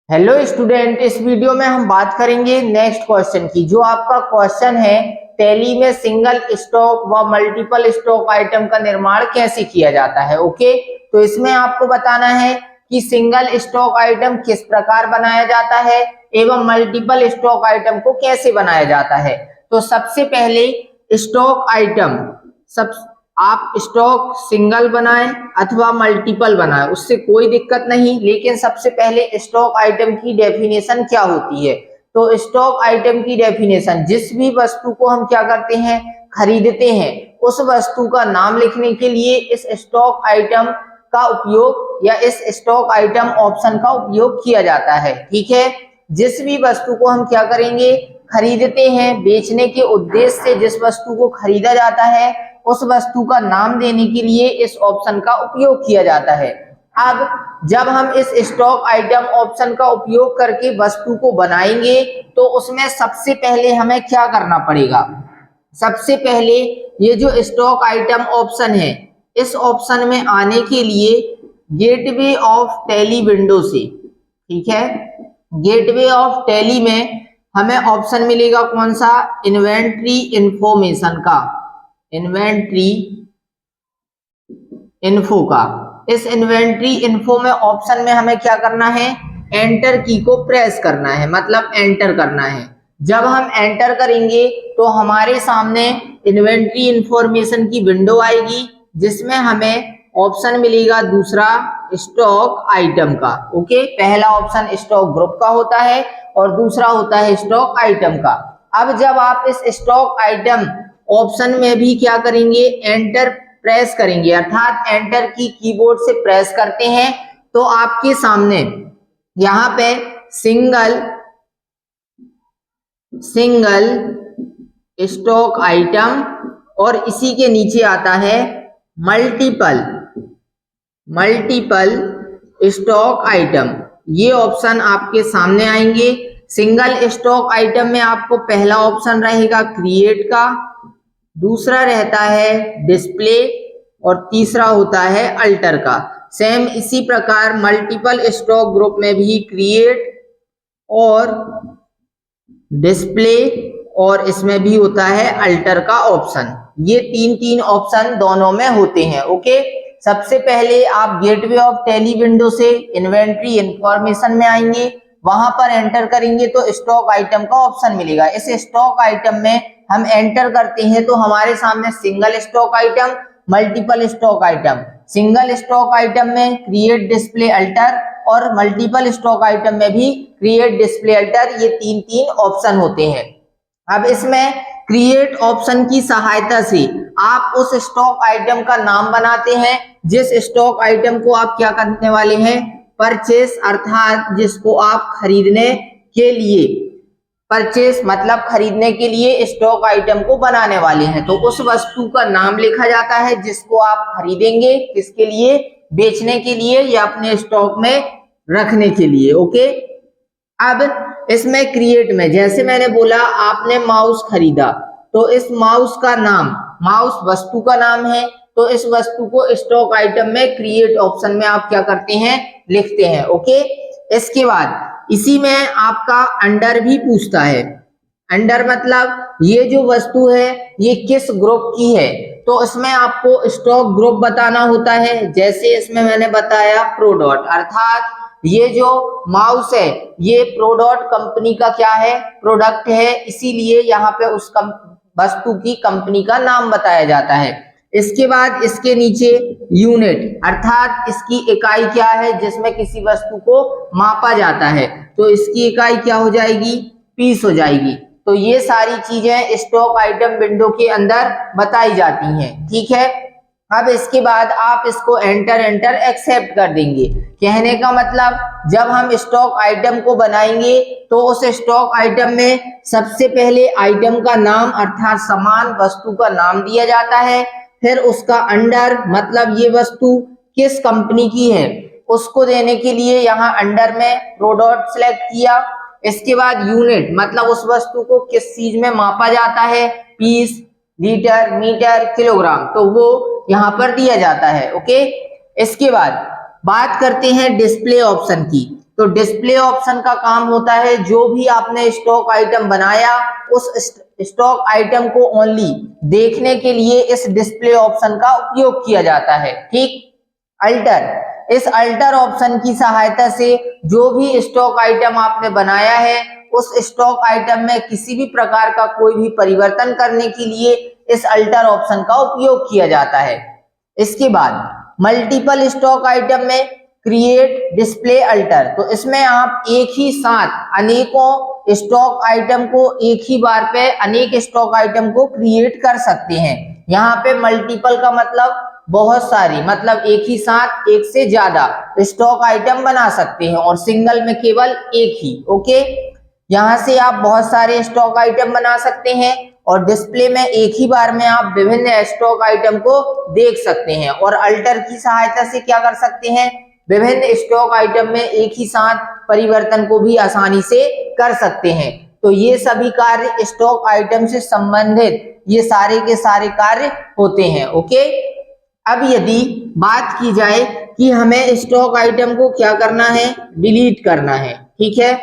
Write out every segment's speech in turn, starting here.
Hello student, इस video में हम बात करेंगे नेक्स्ट क्वेश्चन की। जो आपका क्वेश्चन है, टैली में सिंगल स्टॉक व मल्टीपल स्टॉक आइटम का निर्माण कैसे किया जाता है। ओके, तो इसमें आपको बताना है कि सिंगल स्टॉक आइटम किस प्रकार बनाया जाता है एवं मल्टीपल स्टॉक आइटम को कैसे बनाया जाता है। तो सबसे पहले स्टॉक आइटम, सब आप स्टॉक सिंगल बनाएं अथवा मल्टीपल बनाएं, उससे कोई दिक्कत नहीं, लेकिन सबसे पहले स्टॉक आइटम की डेफिनेशन क्या होती है। तो स्टॉक आइटम की डेफिनेशन, जिस भी वस्तु को हम क्या करते हैं, खरीदते हैं, उस वस्तु का नाम लिखने के लिए इस स्टॉक आइटम का उपयोग या इस स्टॉक आइटम ऑप्शन का उपयोग किया जाता है। ठीक है, जिस भी वस्तु को हम क्या करेंगे, खरीदते हैं, बेचने के उद्देश्य से जिस वस्तु को खरीदा जाता है उस वस्तु का नाम देने के लिए इस ऑप्शन का उपयोग किया जाता है। अब जब हम इस स्टॉक आइटम ऑप्शन का उपयोग करके वस्तु को बनाएंगे तो उसमें सबसे पहले हमें क्या करना पड़ेगा। सबसे पहले ये जो स्टॉक आइटम ऑप्शन है, इस ऑप्शन में आने के लिए गेटवे ऑफ टैली विंडो से, ठीक है, गेटवे ऑफ टैली में हमें ऑप्शन मिलेगा कौन सा, इन्वेंट्री इंफॉर्मेशन का, इन्वेंट्री इन्फो का। इस इन्वेंट्री इन्फो में ऑप्शन में हमें क्या करना है, एंटर की को प्रेस करना है, मतलब एंटर करना है। जब हम एंटर करेंगे तो हमारे सामने इन्वेंट्री इंफॉर्मेशन की विंडो आएगी, जिसमें हमें ऑप्शन मिलेगा दूसरा स्टॉक आइटम का। ओके, पहला ऑप्शन स्टॉक ग्रुप का होता है और दूसरा होता है स्टॉक आइटम का। अब जब आप इस स्टॉक आइटम ऑप्शन में भी क्या करेंगे, एंटर प्रेस करेंगे, अर्थात एंटर की कीबोर्ड से प्रेस करते हैं, तो आपके सामने यहाँ पे सिंगल स्टॉक आइटम और इसी के नीचे आता है मल्टीपल स्टॉक आइटम। ये ऑप्शन आपके सामने आएंगे। सिंगल स्टॉक आइटम में आपको पहला ऑप्शन रहेगा क्रिएट का, दूसरा रहता है डिस्प्ले और तीसरा होता है अल्टर का। सेम इसी प्रकार मल्टीपल स्टॉक ग्रुप में भी क्रिएट और डिस्प्ले और इसमें भी होता है अल्टर का ऑप्शन। ये तीन ऑप्शन दोनों में होते हैं। ओके, सबसे पहले आप गेटवे ऑफ टैली विंडो से इन्वेंट्री इंफॉर्मेशन में आएंगे, वहां पर एंटर करेंगे तो स्टॉक आइटम का ऑप्शन मिलेगा। इस स्टॉक आइटम में हम एंटर करते हैं तो हमारे सामने single stock item, multiple stock item, single stock item में क्रिएट डिस्प्ले अल्टर और मल्टीपल स्टॉक आइटम में भी क्रिएट डिस्प्ले अल्टर, ये तीन ऑप्शन होते हैं। अब इसमें क्रिएट ऑप्शन की सहायता से आप उस स्टॉक आइटम का नाम बनाते हैं जिस स्टॉक आइटम को आप क्या करने वाले हैं, परचेस, अर्थात जिसको आप खरीदने के लिए, परचेस मतलब खरीदने के लिए स्टॉक आइटम को बनाने वाले हैं, तो उस वस्तु का नाम लिखा जाता है जिसको आप खरीदेंगे, किसके लिए, बेचने के लिए या अपने स्टॉक में रखने के लिए। ओके, अब इसमें क्रिएट में जैसे मैंने बोला, आपने माउस खरीदा तो इस माउस का नाम, माउस वस्तु का नाम है, तो इस वस्तु को स्टॉक आइटम में क्रिएट ऑप्शन में आप क्या करते हैं, लिखते हैं। ओके, इसके बाद इसी में आपका अंडर भी पूछता है। अंडर मतलब ये जो वस्तु है ये किस ग्रुप की है, तो इसमें आपको स्टॉक ग्रुप बताना होता है। जैसे इसमें मैंने बताया प्रोडॉट, अर्थात ये जो माउस है ये प्रोडॉट कंपनी का क्या है, प्रोडक्ट है, इसीलिए यहाँ पे उस वस्तु की कंपनी का नाम बताया जाता है। इसके बाद इसके नीचे यूनिट, अर्थात इसकी इकाई क्या है जिसमें किसी वस्तु को मापा जाता है, तो इसकी इकाई क्या हो जाएगी, पीस हो जाएगी। तो ये सारी चीजें स्टॉक आइटम विंडो के अंदर बताई जाती हैं। ठीक है, अब इसके बाद आप इसको एंटर एक्सेप्ट कर देंगे। कहने का मतलब, जब हम स्टॉक आइटम को बनाएंगे तो उस स्टॉक आइटम में सबसे पहले आइटम का नाम, अर्थात सामान वस्तु का नाम दिया जाता है, फिर उसका अंडर मतलब ये वस्तु किस कंपनी की है उसको देने के लिए यहाँ अंडर में प्रोडक्ट सेलेक्ट किया। इसके बाद यूनिट मतलब उस वस्तु को किस चीज में मापा जाता है, पीस, लीटर, मीटर, किलोग्राम, तो वो यहाँ पर दिया जाता है। ओके, इसके बाद बात करते हैं डिस्प्ले ऑप्शन की। तो डिस्प्ले ऑप्शन का काम होता है जो भी आपने स्टॉक आइटम बनाया उस स्टॉक आइटम को ओनली देखने के लिए इस डिस्प्ले ऑप्शन का उपयोग किया जाता है। ठीक। अल्टर, इस अल्टर ऑप्शन की सहायता से जो भी स्टॉक आइटम आपने बनाया है उस स्टॉक आइटम में किसी भी प्रकार का कोई भी परिवर्तन करने के लिए इस अल्टर ऑप्शन का उपयोग किया जाता है। इसके बाद मल्टीपल स्टॉक आइटम में क्रिएट डिस्प्ले अल्टर, तो इसमें आप एक ही साथ अनेकों स्टॉक आइटम को एक ही बार पे अनेक स्टॉक आइटम को क्रिएट कर सकते हैं। यहाँ पे मल्टीपल का मतलब बहुत सारी, मतलब एक ही साथ एक से ज्यादा स्टॉक आइटम बना सकते हैं और सिंगल में केवल एक ही। ओके, यहाँ से आप बहुत सारे स्टॉक आइटम बना सकते हैं और डिस्प्ले में एक ही बार में आप विभिन्न स्टॉक आइटम को देख सकते हैं और अल्टर की सहायता से क्या कर सकते हैं, विभिन्न स्टॉक आइटम में एक ही साथ परिवर्तन को भी आसानी से कर सकते हैं। तो ये सभी कार्य स्टॉक आइटम से संबंधित ये सारे के सारे कार्य होते हैं। ओके, अब यदि बात की जाए कि हमें स्टॉक आइटम को क्या करना है, डिलीट करना है। ठीक है,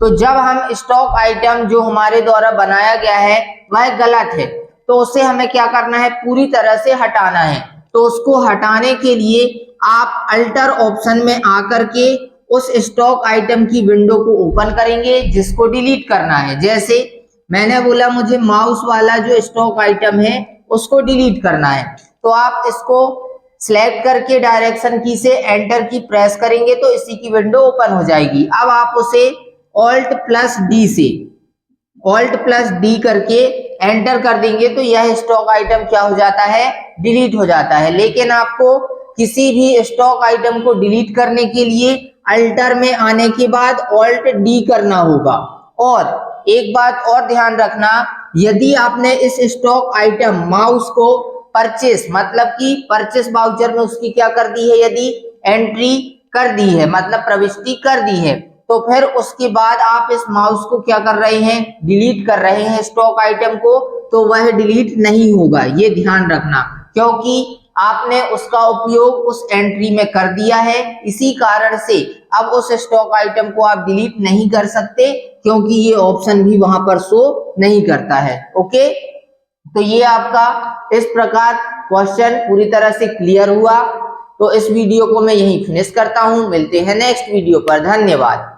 तो जब हम स्टॉक आइटम जो हमारे द्वारा बनाया गया है वह गलत है तो उसे हमें क्या करना है, पूरी तरह से हटाना है। तो उसको हटाने के लिए आप अल्टर ऑप्शन में आकर के उस स्टॉक आइटम की विंडो को ओपन करेंगे जिसको डिलीट करना है। जैसे मैंने बोला मुझे माउस वाला जो स्टॉक आइटम है उसको डिलीट करना है, तो आप इसको सिलेक्ट करके डायरेक्शन की से एंटर की प्रेस करेंगे तो इसी की विंडो ओपन हो जाएगी। अब आप उसे ऑल्ट प्लस डी करके एंटर कर देंगे तो यह स्टॉक आइटम क्या हो जाता है, डिलीट हो जाता है। लेकिन आपको किसी भी स्टॉक आइटम को डिलीट करने के लिए अल्टर में आने के बाद ऑल्ट डी करना होगा। और एक बात और ध्यान रखना, यदि आपने इस स्टॉक आइटम माउस को परचेस मतलब कि परचेस वाउचर में उसकी क्या कर दी है, यदि एंट्री कर दी है मतलब प्रविष्टि कर दी है, तो फिर उसके बाद आप इस माउस को क्या कर रहे हैं, डिलीट कर रहे हैं स्टॉक आइटम को, तो वह डिलीट नहीं होगा। ये ध्यान रखना, क्योंकि आपने उसका उपयोग उस एंट्री में कर दिया है। इसी कारण से अब उस स्टॉक आइटम को आप डिलीट नहीं कर सकते क्योंकि ये ऑप्शन भी वहां पर शो नहीं करता है। ओके, तो ये आपका इस प्रकार क्वेश्चन पूरी तरह से क्लियर हुआ। तो इस वीडियो को मैं यहीं फिनिश करता हूं, मिलते हैं नेक्स्ट वीडियो पर। धन्यवाद।